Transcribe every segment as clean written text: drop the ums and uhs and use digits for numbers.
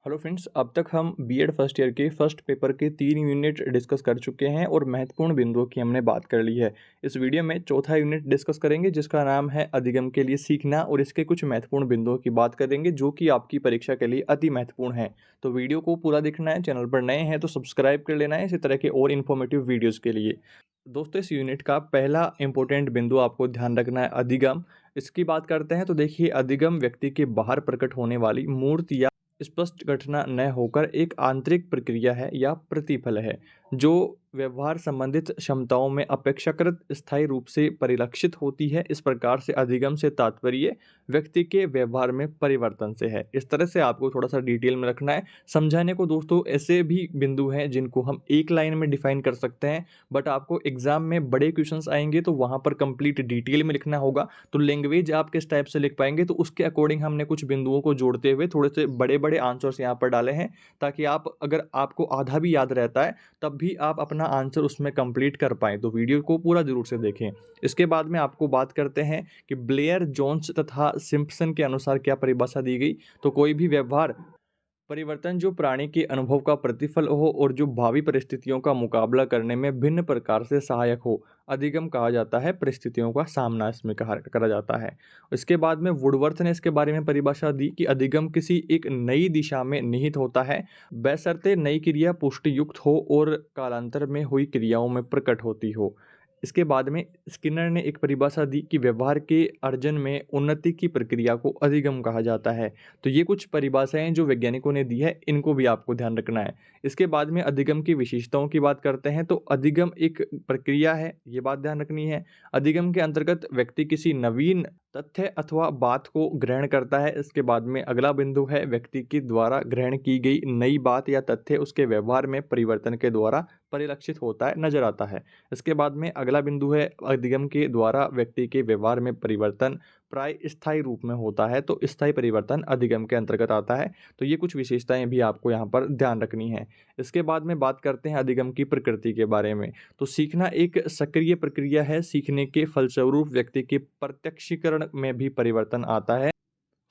Hello friends, अब तक हम बीएड फर्स्ट ईयर के फर्स्ट पेपर के 3 यूनिट डिस्कस कर चुके हैं और महत्वपूर्ण बिंदुओं की हमने बात कर ली है। इस वीडियो में चौथा यूनिट डिस्कस करेंगे जिसका नाम है अधिगम के लिए सीखना, और इसके कुछ महत्वपूर्ण बिंदुओं की बात करेंगे जो कि आपकी परीक्षा के लिए अति महत्वपूर्ण है। तो वीडियो को पूरा देखना है। चैनल पर नए हैं तो सब्सक्राइब कर लेना है इसी तरह के और इन्फॉर्मेटिव वीडियोज़ के लिए। दोस्तों, इस यूनिट का पहला इंपॉर्टेंट बिंदु आपको ध्यान रखना है, अधिगम। इसकी बात करते हैं तो देखिए, अधिगम व्यक्ति के बाहर प्रकट होने वाली मूर्त या स्पष्ट घटना न होकर एक आंतरिक प्रक्रिया है या प्रतिफल है जो व्यवहार संबंधित क्षमताओं में अपेक्षाकृत स्थायी रूप से परिलक्षित होती है। इस प्रकार से अधिगम से तात्पर्य व्यक्ति के व्यवहार में परिवर्तन से है। इस तरह से आपको थोड़ा सा डिटेल में रखना है। समझाने को दोस्तों ऐसे भी बिंदु हैं जिनको हम एक लाइन में डिफाइन कर सकते हैं, बट आपको एग्जाम में बड़े क्वेश्चंस आएंगे तो वहां पर कंप्लीट डिटेल में लिखना होगा। तो लैंग्वेज आप किस टाइप से लिख पाएंगे, तो उसके अकॉर्डिंग हमने कुछ बिंदुओं को जोड़ते हुए थोड़े से बड़े बड़े आंसर्स यहाँ पर डाले हैं, ताकि आप, अगर आपको आधा भी याद रहता है तब भी आप अपना आंसर उसमें कंप्लीट कर पाएँ। तो वीडियो को पूरा जरूर से देखें। इसके बाद में आपको बात करते हैं कि ब्लेयर, जोन्स तथा सिम्पसन के अनुसार क्या परिभाषा दी गई। तो कोई भी व्यवहार परिवर्तन जो प्राणी के अनुभव का प्रतिफल हो और जो भावी परिस्थितियों का मुकाबला करने में भिन्न प्रकार से सहायक हो, अधिगम कहा जाता है। परिस्थितियों का सामना इसमें करा जाता है। इसके बाद में वुडवर्थ ने इसके बारे में परिभाषा दी कि अधिगम किसी एक नई दिशा में निहित होता है, बशर्ते नई क्रिया पुष्टि युक्त हो और कालांतर में हुई क्रियाओं में प्रकट होती हो। इसके बाद में स्किनर ने एक परिभाषा दी कि व्यवहार के अर्जन में उन्नति की प्रक्रिया को अधिगम कहा जाता है। तो ये कुछ परिभाषाएं जो वैज्ञानिकों ने दी है, इनको भी आपको ध्यान रखना है। इसके बाद में अधिगम की विशेषताओं की बात करते हैं। तो अधिगम एक प्रक्रिया है, ये बात ध्यान रखनी है। अधिगम के अंतर्गत व्यक्ति किसी नवीन तथ्य अथवा बात को ग्रहण करता है। इसके बाद में अगला बिंदु है, व्यक्ति के द्वारा ग्रहण की गई नई बात या तथ्य उसके व्यवहार में परिवर्तन के द्वारा परिलक्षित होता है, नजर आता है। इसके बाद में अगला बिंदु है, अधिगम के द्वारा व्यक्ति के व्यवहार में परिवर्तन प्राय स्थायी रूप में होता है। तो स्थायी परिवर्तन अधिगम के अंतर्गत आता है। तो ये कुछ विशेषताएं भी आपको यहाँ पर ध्यान रखनी है। इसके बाद में बात करते हैं अधिगम की प्रकृति के बारे में। तो सीखना एक सक्रिय प्रक्रिया है। सीखने के फलस्वरूप व्यक्ति के प्रत्यक्षीकरण में भी परिवर्तन आता है।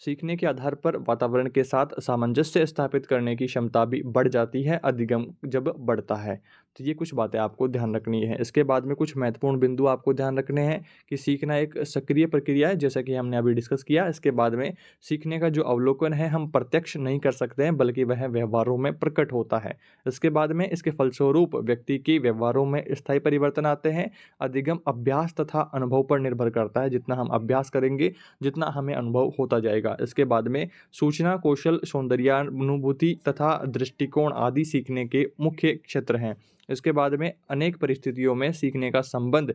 सीखने के आधार पर वातावरण के साथ सामंजस्य स्थापित करने की क्षमता भी बढ़ जाती है अधिगम जब बढ़ता है। तो ये कुछ बातें आपको ध्यान रखनी है। इसके बाद में कुछ महत्वपूर्ण बिंदु आपको ध्यान रखने हैं कि सीखना एक सक्रिय प्रक्रिया है, जैसा कि हमने अभी डिस्कस किया। इसके बाद में सीखने का जो अवलोकन है हम प्रत्यक्ष नहीं कर सकते हैं, बल्कि वह व्यवहारों में प्रकट होता है। इसके बाद में इसके फलस्वरूप व्यक्ति के व्यवहारों में स्थायी परिवर्तन आते हैं। अधिगम अभ्यास तथा अनुभव पर निर्भर करता है। जितना हम अभ्यास करेंगे, जितना हमें अनुभव होता जाएगा। इसके बाद में सूचना कौशल, सौंदर्यानुभूति तथा दृष्टिकोण आदि सीखने के मुख्य क्षेत्र हैं। इसके बाद में अनेक परिस्थितियों में सीखने का संबंध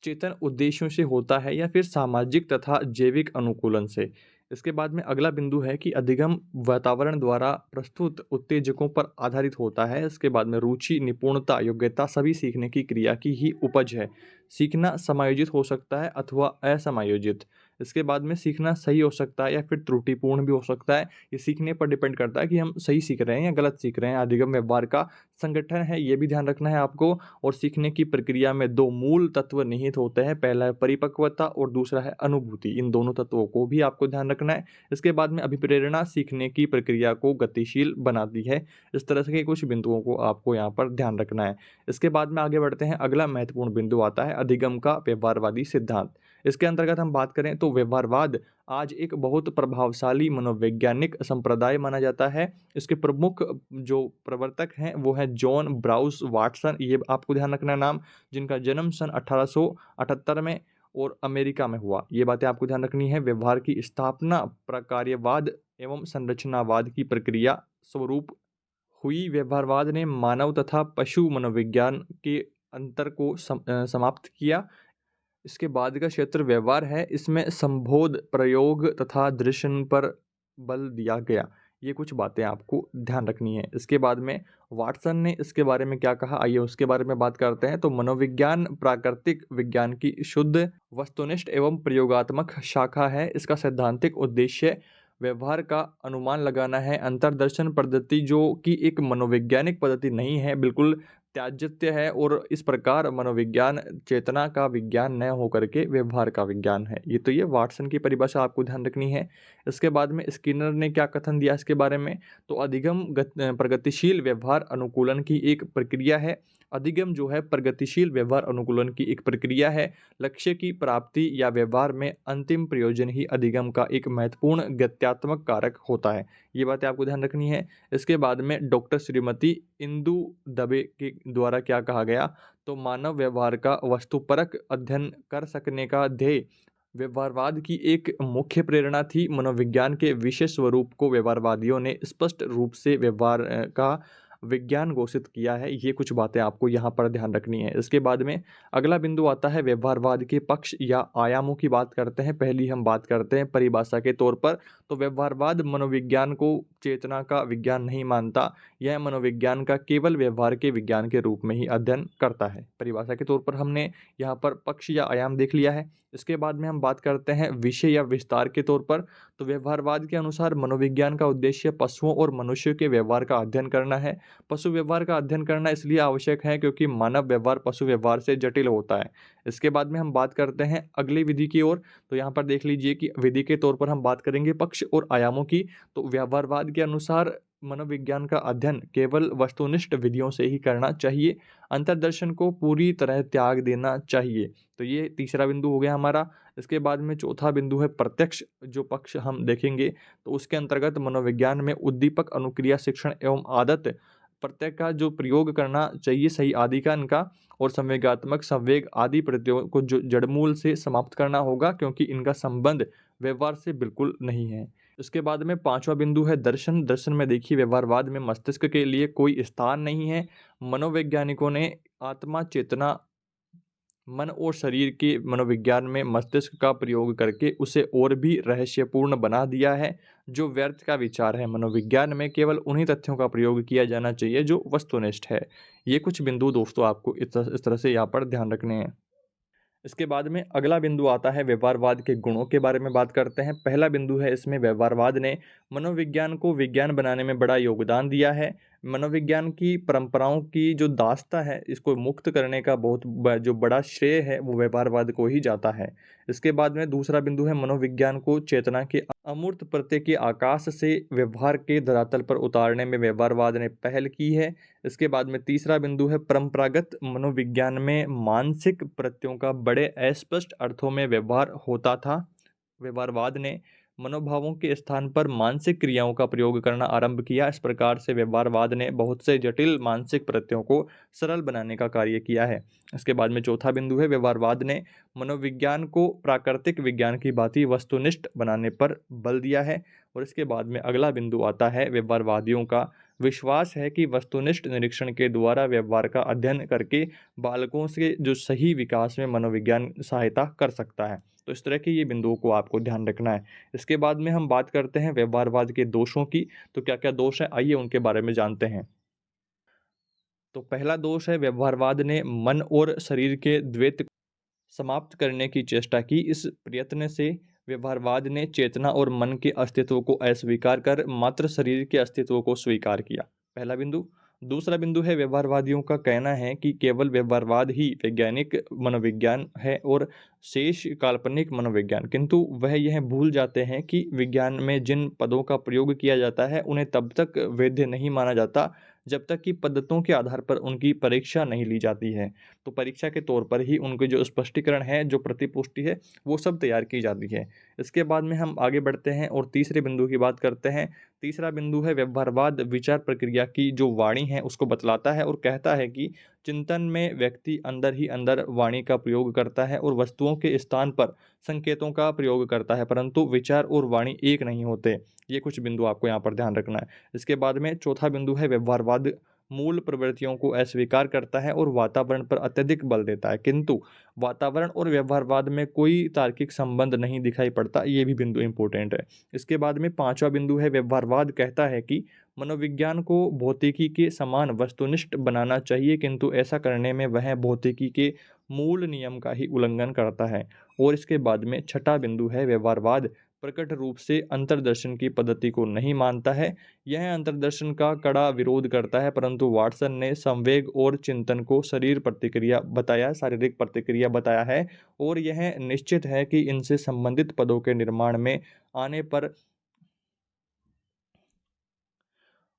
चेतन उद्देश्यों से होता है या फिर सामाजिक तथा जैविक अनुकूलन से। इसके बाद में अगला बिंदु है कि अधिगम वातावरण द्वारा प्रस्तुत उत्तेजकों पर आधारित होता है। इसके बाद में रुचि, निपुणता, योग्यता सभी सीखने की क्रिया की ही उपज है। सीखना समायोजित हो सकता है अथवा असमायोजित। इसके बाद में सीखना सही हो सकता है या फिर त्रुटिपूर्ण भी हो सकता है। ये सीखने पर डिपेंड करता है कि हम सही सीख रहे हैं या गलत सीख रहे हैं। अधिगम व्यवहार का संगठन है, ये भी ध्यान रखना है आपको। और सीखने की प्रक्रिया में दो मूल तत्व निहित होते हैं, पहला है परिपक्वता और दूसरा है अनुभूति। इन दोनों तत्वों को भी आपको ध्यान रखना है। इसके बाद में अभिप्रेरणा सीखने की प्रक्रिया को गतिशील बनाती है। इस तरह से के कुछ बिंदुओं को आपको यहाँ पर ध्यान रखना है। इसके बाद में आगे बढ़ते हैं। अगला महत्वपूर्ण बिंदु आता है अधिगम का व्यवहारवादी सिद्धांत। इसके अंतर्गत हम बात करें तो व्यवहारवाद आज एक बहुत प्रभावशाली मनोवैज्ञानिक संप्रदाय माना जाता है। इसके प्रमुख जो प्रवर्तक हैं वो है जॉन ब्राउस वाटसन, ये आपको ध्यान रखना है नाम, जिनका जन्म सन 1878 में और अमेरिका में हुआ। ये बातें आपको ध्यान रखनी है। व्यवहार की स्थापना प्रकार्यवाद एवं संरचनावाद की प्रक्रिया स्वरूप हुई। व्यवहारवाद ने मानव तथा पशु मनोविज्ञान के अंतर को समाप्त किया। इसके बाद का क्षेत्र व्यवहार है। इसमें संबोध, प्रयोग तथा दृश्यन पर बल दिया गया। ये कुछ बातें आपको ध्यान रखनी है। इसके बाद में वाटसन ने इसके बारे में क्या कहा, आइए उसके बारे में बात करते हैं। तो मनोविज्ञान प्राकृतिक विज्ञान की शुद्ध, वस्तुनिष्ठ एवं प्रयोगात्मक शाखा है। इसका सैद्धांतिक उद्देश्य व्यवहार का अनुमान लगाना है। अंतर्दर्शन पद्धति जो कि एक मनोवैज्ञानिक पद्धति नहीं है, बिल्कुल त्याज्य है। और इस प्रकार मनोविज्ञान चेतना का विज्ञान न होकर के व्यवहार का विज्ञान है। ये तो ये वाटसन की परिभाषा आपको ध्यान रखनी है। इसके बाद में स्किनर ने क्या कथन दिया इसके बारे में, तो अधिगम प्रगतिशील व्यवहार अनुकूलन की एक प्रक्रिया है। अधिगम जो है प्रगतिशील व्यवहार अनुकूलन की एक प्रक्रिया है। लक्ष्य की प्राप्ति या व्यवहार में अंतिम प्रयोजन ही अधिगम का एक महत्वपूर्ण गत्यात्मक कारक होता है। ये बातें आपको ध्यान रखनी है। इसके बाद में डॉक्टर श्रीमती इंदु दबे के द्वारा क्या कहा गया, तो मानव व्यवहार का वस्तुपरक अध्ययन कर सकने का ध्येय व्यवहारवाद की एक मुख्य प्रेरणा थी। मनोविज्ञान के विशेष स्वरूप को व्यवहारवादियों ने स्पष्ट रूप से व्यवहार का विज्ञान घोषित किया है। ये कुछ बातें आपको यहाँ पर ध्यान रखनी है। इसके बाद में अगला बिंदु आता है व्यवहारवाद के पक्ष या आयामों की बात करते हैं। पहली हम बात करते हैं परिभाषा के तौर पर, तो व्यवहारवाद मनोविज्ञान को चेतना का विज्ञान नहीं मानता। यह मनोविज्ञान का केवल व्यवहार के विज्ञान के रूप में ही अध्ययन करता है। परिभाषा के तौर पर हमने यहाँ पर पक्ष या आयाम देख लिया है। इसके बाद में हम बात करते हैं विषय या विस्तार के तौर पर, तो व्यवहारवाद के अनुसार मनोविज्ञान का उद्देश्य पशुओं और मनुष्यों के व्यवहार का अध्ययन करना है। पशु व्यवहार का अध्ययन करना इसलिए आवश्यक है क्योंकि मानव व्यवहार पशु व्यवहार से जटिल होता है। इसके बाद में हम बात करते हैं अगली विधि की ओर, तो यहाँ पर देख लीजिए कि विधि के तौर पर हम बात करेंगे पक्ष और आयामों की। तो व्यवहारवाद के अनुसार मनोविज्ञान का अध्ययन केवल वस्तुनिष्ठ विधियों से ही करना चाहिए। अंतर्दर्शन को पूरी तरह त्याग देना चाहिए। तो ये तीसरा बिंदु हो गया हमारा। इसके बाद में चौथा बिंदु है प्रत्यक्ष जो पक्ष हम देखेंगे, तो उसके अंतर्गत मनोविज्ञान में उद्दीपक अनुक्रिया शिक्षण एवं आदत प्रत्यय का जो प्रयोग करना चाहिए सही आदि का इनका, और संवेगात्मक संवेग आदि प्रत्ययों को जो जड़मूल से समाप्त करना होगा क्योंकि इनका संबंध व्यवहार से बिल्कुल नहीं है। इसके बाद में पांचवा बिंदु है दर्शन। दर्शन में देखिए व्यवहारवाद में मस्तिष्क के लिए कोई स्थान नहीं है। मनोवैज्ञानिकों ने आत्मा चेतना मन और शरीर के मनोविज्ञान में मस्तिष्क का प्रयोग करके उसे और भी रहस्यपूर्ण बना दिया है जो व्यर्थ का विचार है। मनोविज्ञान में केवल उन्हीं तथ्यों का प्रयोग किया जाना चाहिए जो वस्तुनिष्ठ है। ये कुछ बिंदु दोस्तों आपको इस तरह से यहाँ पर ध्यान रखने हैं। इसके बाद में अगला बिंदु आता है व्यवहारवाद के गुणों के बारे में बात करते हैं। पहला बिंदु है इसमें व्यवहारवाद ने मनोविज्ञान को विज्ञान बनाने में बड़ा योगदान दिया है। मनोविज्ञान की परंपराओं की जो दास्ता है इसको मुक्त करने का जो बड़ा श्रेय है वो व्यवहारवाद को ही जाता है। इसके बाद में दूसरा बिंदु है मनोविज्ञान को चेतना के अमूर्त प्रत्यय के आकाश से व्यवहार के धरातल पर उतारने में व्यवहारवाद ने पहल की है। इसके बाद में तीसरा बिंदु है परंपरागत मनोविज्ञान में मानसिक प्रत्ययों का बड़े अस्पष्ट अर्थों में व्यवहार होता था। व्यवहारवाद ने मनोभावों के स्थान पर मानसिक क्रियाओं का प्रयोग करना आरंभ किया। इस प्रकार से व्यवहारवाद ने बहुत से जटिल मानसिक प्रत्ययों को सरल बनाने का कार्य किया है। इसके बाद में चौथा बिंदु है व्यवहारवाद ने मनोविज्ञान को प्राकृतिक विज्ञान की भांति वस्तुनिष्ठ बनाने पर बल दिया है। और इसके बाद में अगला बिंदु आता है व्यवहारवादियों का विश्वास है कि वस्तुनिष्ठ निरीक्षण के द्वारा व्यवहार का अध्ययन करके बालकों से जो सही विकास में मनोविज्ञान सहायता कर सकता है। तो इस तरह के ये बिंदुओं को आपको ध्यान रखना है। इसके बाद में हम बात करते हैं व्यवहारवाद के दोषों की। तो क्या क्या दोष है आइए उनके बारे में जानते हैं। तो पहला दोष है व्यवहारवाद ने मन और शरीर के द्वैत समाप्त करने की चेष्टा की। इस प्रयत्न से व्यवहारवाद ने चेतना और मन के अस्तित्व को अस्वीकार कर मात्र शरीर के अस्तित्व को स्वीकार किया। पहला बिंदु। दूसरा बिंदु है व्यवहारवादियों का कहना है कि केवल व्यवहारवाद ही वैज्ञानिक मनोविज्ञान है और शेष काल्पनिक मनोविज्ञान, किंतु वह यह भूल जाते हैं कि विज्ञान में जिन पदों का प्रयोग किया जाता है उन्हें तब तक वैध नहीं माना जाता जब तक कि पद्धतों के आधार पर उनकी परीक्षा नहीं ली जाती है। तो परीक्षा के तौर पर ही उनके जो स्पष्टीकरण है, जो प्रतिपुष्टि है, वो सब तैयार की जाती है। इसके बाद में हम आगे बढ़ते हैं और तीसरे बिंदु की बात करते हैं। तीसरा बिंदु है व्यवहारवाद विचार प्रक्रिया की जो वाणी है उसको बतलाता है और कहता है कि चिंतन में व्यक्ति अंदर ही अंदर वाणी का प्रयोग करता है और वस्तुओं के स्थान पर संकेतों का प्रयोग करता है, परंतु विचार और वाणी एक नहीं होते। ये कुछ बिंदु आपको यहाँ पर ध्यान रखना है। इसके बाद में चौथा बिंदु है व्यवहारवाद मूल प्रवृत्तियों को अस्वीकार करता है और वातावरण पर अत्यधिक बल देता है, किंतु वातावरण और व्यवहारवाद में कोई तार्किक संबंध नहीं दिखाई पड़ता। ये भी बिंदु इंपॉर्टेंट है। इसके बाद में पांचवा बिंदु है व्यवहारवाद कहता है कि मनोविज्ञान को भौतिकी के समान वस्तुनिष्ठ बनाना चाहिए, किंतु ऐसा करने में वह भौतिकी के मूल नियम का ही उल्लंघन करता है। और इसके बाद में छठा बिंदु है व्यवहारवाद प्रकट रूप से अंतर्दर्शन की पद्धति को नहीं मानता है। यह अंतर्दर्शन का कड़ा विरोध करता है, परंतु वाटसन ने संवेग और चिंतन को शारीरिक प्रतिक्रिया बताया है और यह निश्चित है कि इनसे संबंधित पदों के निर्माण में आने पर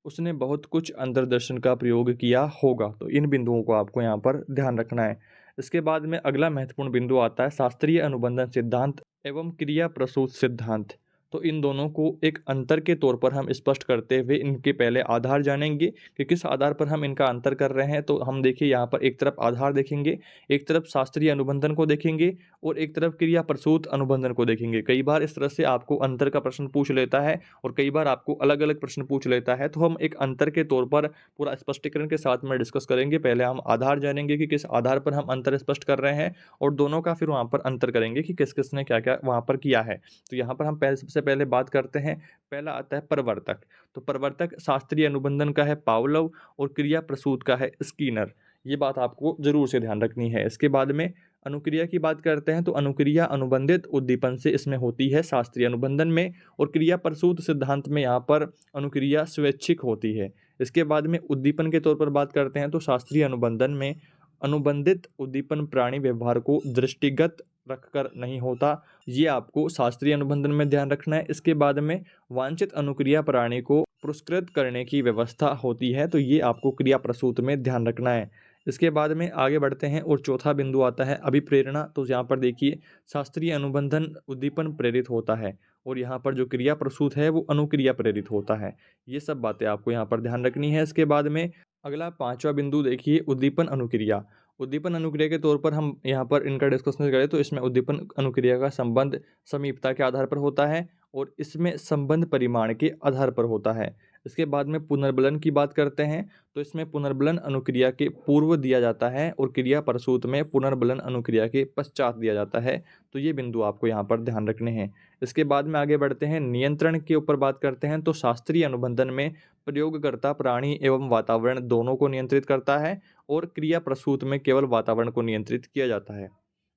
उसने बहुत कुछ अंतर्दर्शन का प्रयोग किया होगा। तो इन बिंदुओं को आपको यहाँ पर ध्यान रखना है। इसके बाद में अगला महत्वपूर्ण बिंदु आता है शास्त्रीय अनुबंधन सिद्धांत एवं क्रिया प्रसूत सिद्धांत। तो इन दोनों को एक अंतर के तौर पर हम स्पष्ट करते हुए इनके पहले आधार जानेंगे कि किस आधार पर हम इनका अंतर कर रहे हैं। तो हम देखिए यहाँ पर एक तरफ आधार देखेंगे, एक तरफ शास्त्रीय अनुबंधन को देखेंगे और एक तरफ क्रिया प्रसूत अनुबंधन को देखेंगे। कई बार इस तरह से आपको अंतर का प्रश्न पूछ लेता है और कई बार आपको अलग अलग प्रश्न पूछ लेता है। तो हम एक अंतर के तौर पर पूरा स्पष्टीकरण के साथ में डिस्कस करेंगे। पहले हम आधार जानेंगे कि किस आधार पर हम अंतर स्पष्ट कर रहे हैं और दोनों का फिर वहाँ पर अंतर करेंगे कि किस किसने क्या क्या वहाँ पर किया है। तो यहाँ पर हम पहले सबसे पहले बात करते हैं, पहला आता है प्रवर्तक। तो प्रवर्तक शास्त्रीय अनुबंधन का है पावलोव और क्रिया प्रसूत का है स्कीनर। ये बात आपको जरूर से ध्यान रखनी है। इसके बाद में अनुक्रिया की बात करते हैं। तो अनुक्रिया अनुबंधित उद्दीपन से इसमें होती है शास्त्रीय अनुबंधन में, और क्रिया प्रसूत सिद्धांत में यहाँ पर अनुक्रिया स्वैच्छिक होती है। इसके बाद में उद्दीपन के तौर पर बात करते हैं। तो शास्त्रीय अनुबंधन में अनुबंधित उद्दीपन प्राणी व्यवहार को दृष्टिगत रखकर नहीं होता। ये आपको शास्त्रीय अनुबंधन में ध्यान रखना है। इसके बाद में वांछित अनुक्रिया प्राणी को पुरस्कृत करने की व्यवस्था होती है। तो ये आपको क्रिया प्रसूत में ध्यान रखना है। इसके बाद में आगे बढ़ते हैं और चौथा बिंदु आता है अभिप्रेरणा। तो यहाँ पर देखिए शास्त्रीय अनुबंधन उद्दीपन प्रेरित होता है और यहाँ पर जो क्रिया प्रसूत है वो अनुक्रिया प्रेरित होता है। ये सब बातें आपको यहाँ पर ध्यान रखनी है। इसके बाद में अगला पांचवा बिंदु देखिए उद्दीपन अनुक्रिया। उद्दीपन अनुक्रिया के तौर पर हम यहाँ पर इनका डिस्कशन करें तो इसमें उद्दीपन अनुक्रिया का संबंध समीपता के आधार पर होता है और इसमें संबंध परिमाण के आधार पर होता है। इसके बाद में पुनर्बलन की बात करते हैं। तो इसमें पुनर्बलन अनुक्रिया के पूर्व दिया जाता है और क्रिया प्रसूत में पुनर्बलन अनुक्रिया के पश्चात दिया जाता है। तो ये बिंदु आपको यहाँ पर ध्यान रखने हैं। इसके बाद में आगे बढ़ते हैं नियंत्रण के ऊपर बात करते हैं। तो शास्त्रीय अनुबंधन में प्रयोगकर्ता प्राणी एवं वातावरण दोनों को नियंत्रित करता है और क्रिया प्रसूत में केवल वातावरण को नियंत्रित किया जाता है।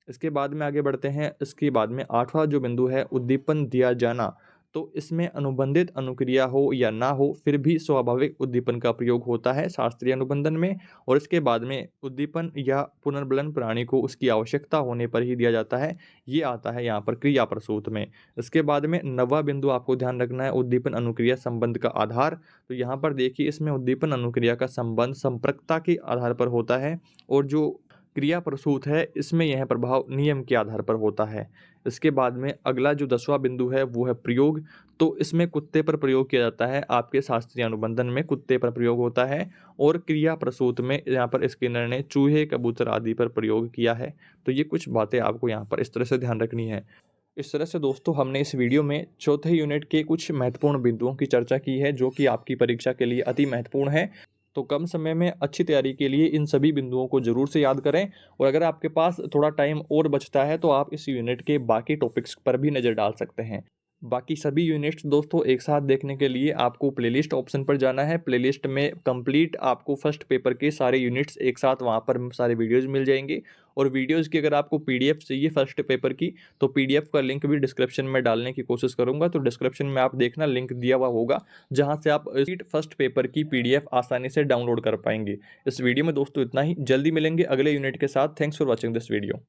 इसके बाद में आगे बढ़ते हैं। इसके बाद में आठवां जो बिंदु है उद्दीपन दिया जाना। तो इसमें अनुबंधित अनुक्रिया हो या ना हो फिर भी स्वाभाविक उद्दीपन का प्रयोग होता है शास्त्रीय अनुबंधन में। और इसके बाद में उद्दीपन या पुनर्बलन प्राणी को उसकी आवश्यकता होने पर ही दिया जाता है। ये आता है यहाँ पर क्रिया प्रसूत में। इसके बाद में नवा बिंदु आपको ध्यान रखना है उद्दीपन अनुक्रिया संबंध का आधार। तो यहाँ पर देखिए इसमें उद्दीपन अनुक्रिया का संबंध संपर्कता के आधार पर होता है और जो क्रिया प्रसूत है इसमें यह प्रभाव नियम के आधार पर होता है। इसके बाद में अगला जो 10वां बिंदु है वो है प्रयोग। तो इसमें कुत्ते पर प्रयोग किया जाता है। आपके शास्त्रीय अनुबंधन में कुत्ते पर प्रयोग होता है और क्रिया प्रसूत में यहाँ पर स्किनर ने चूहे, कबूतर आदि पर प्रयोग किया है। तो ये कुछ बातें आपको यहाँ पर इस तरह से ध्यान रखनी है। इस तरह से दोस्तों हमने इस वीडियो में चौथे यूनिट के कुछ महत्वपूर्ण बिंदुओं की चर्चा की है जो कि आपकी परीक्षा के लिए अति महत्वपूर्ण है। तो कम समय में अच्छी तैयारी के लिए इन सभी बिंदुओं को जरूर से याद करें और अगर आपके पास थोड़ा टाइम और बचता है तो आप इस यूनिट के बाकी टॉपिक्स पर भी नज़र डाल सकते हैं। बाकी सभी यूनिट्स दोस्तों एक साथ देखने के लिए आपको प्लेलिस्ट ऑप्शन पर जाना है। प्लेलिस्ट में कंप्लीट आपको फर्स्ट पेपर के सारे यूनिट्स एक साथ वहाँ पर सारे वीडियोज़ मिल जाएंगे। और वीडियोज़ की अगर आपको पीडीएफ चाहिए फर्स्ट पेपर की तो पीडीएफ का लिंक भी डिस्क्रिप्शन में डालने की कोशिश करूँगा। तो डिस्क्रिप्शन में आप देखना लिंक दिया हुआ होगा जहाँ से आप फर्स्ट पेपर की पीडीएफ आसानी से डाउनलोड कर पाएंगे। इस वीडियो में दोस्तों इतना ही। जल्दी मिलेंगे अगले यूनिट के साथ। Thanks for watching this video.